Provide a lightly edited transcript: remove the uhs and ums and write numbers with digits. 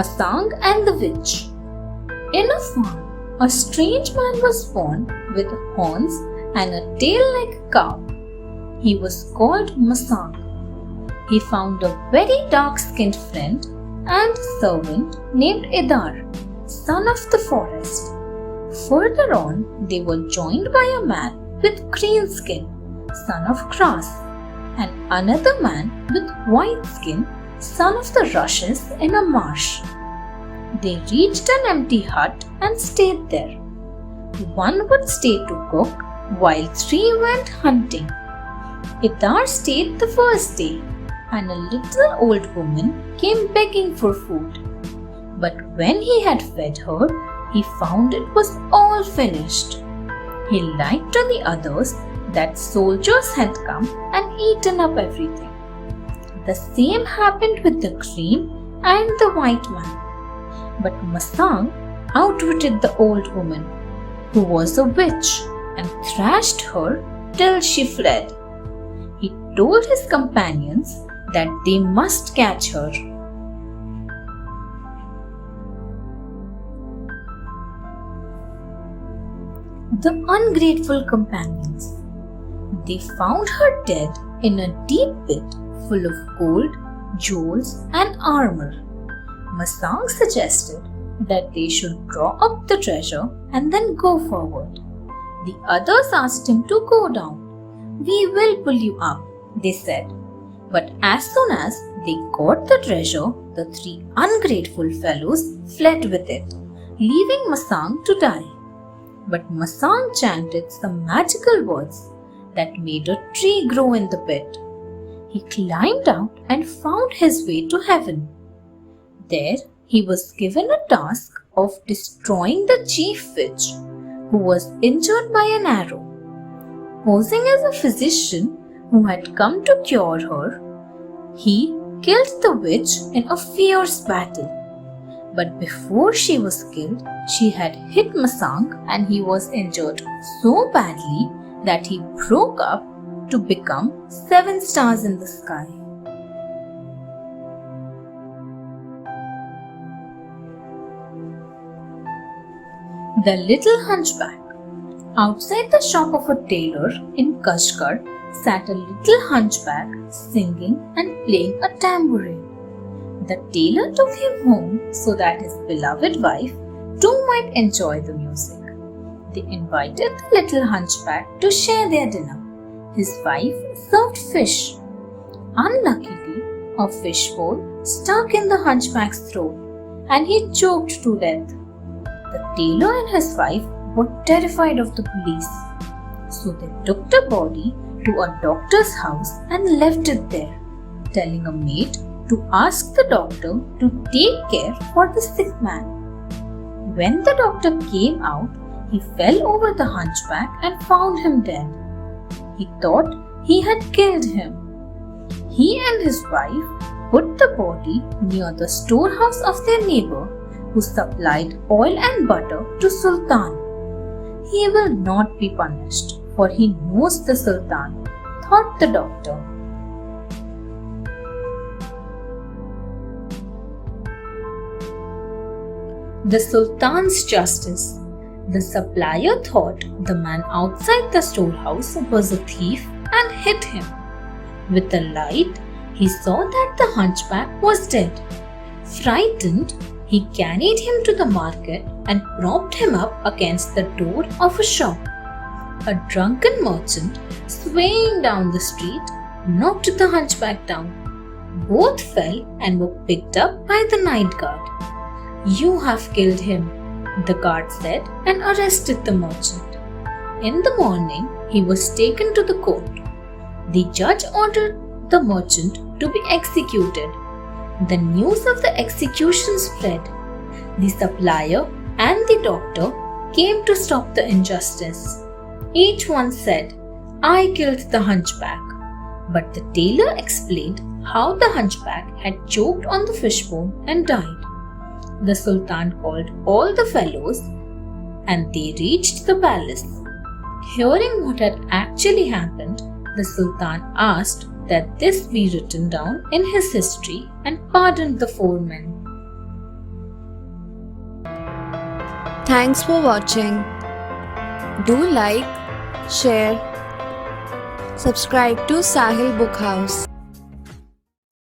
Masang and the Witch. In a farm, a strange man was born with horns and a tail like a cow. He was called Masang. He found a very dark-skinned friend and servant named Idar, son of the forest. Further on, they were joined by a man with green skin, son of grass, and another man with white skin, son of the rushes in a marsh. They reached an empty hut and stayed there. One would stay to cook, while three went hunting. Idar stayed the first day, and a little old woman came begging for food. But when he had fed her, he found it was all finished. He lied to the others that soldiers had come and eaten up everything. The same happened with the green and the white man. But Masang outwitted the old woman, who was a witch, and thrashed her till she fled. He told his companions that they must catch her. The ungrateful companions. They found her dead in a deep pit full of gold, jewels, and armor. Masang suggested that they should draw up the treasure and then go forward. The others asked him to go down. "We will pull you up," they said. But as soon as they got the treasure, the three ungrateful fellows fled with it, leaving Masang to die. But Masang chanted some magical words that made a tree grow in the pit. He climbed out and found his way to heaven. There he was given a task of destroying the chief witch, who was injured by an arrow. Posing as a physician who had come to cure her, he killed the witch in a fierce battle. But before she was killed, she had hit Masang and he was injured so badly that he broke up to become 7 stars in the sky. The Little Hunchback. Outside the shop of a tailor in Kashgar sat a little hunchback singing and playing a tambourine. The tailor took him home so that his beloved wife too might enjoy the music. They invited the little hunchback to share their dinner. His wife served fish. Unluckily, a fishbowl stuck in the hunchback's throat and he choked to death. The tailor and his wife were terrified of the police, so they took the body to a doctor's house and left it there, telling a maid to ask the doctor to take care for the sick man. When the doctor came out, he fell over the hunchback and found him dead. He thought he had killed him. He and his wife put the body near the storehouse of their neighbor, who supplied oil and butter to Sultan. He will not be punished, for he knows the Sultan, thought the doctor. The Sultan's Justice. The supplier thought the man outside the storehouse was a thief and hit him. With a light, he saw that the hunchback was dead. Frightened, he carried him to the market and propped him up against the door of a shop. A drunken merchant, swaying down the street, knocked the hunchback down. Both fell and were picked up by the night guard. "You have killed him," the guard said, and arrested the merchant. In the morning, he was taken to the court. The judge ordered the merchant to be executed. The news of the execution spread. The supplier and the doctor came to stop the injustice. Each one said, "I killed the hunchback." But the tailor explained how the hunchback had choked on the fishbone and died. The Sultan called all the fellows and they reached the palace. Hearing what had actually happened, the Sultan asked that this be written down in his history and pardoned the 4 men. Thanks for watching. Do like, share, subscribe to Sahil Book House.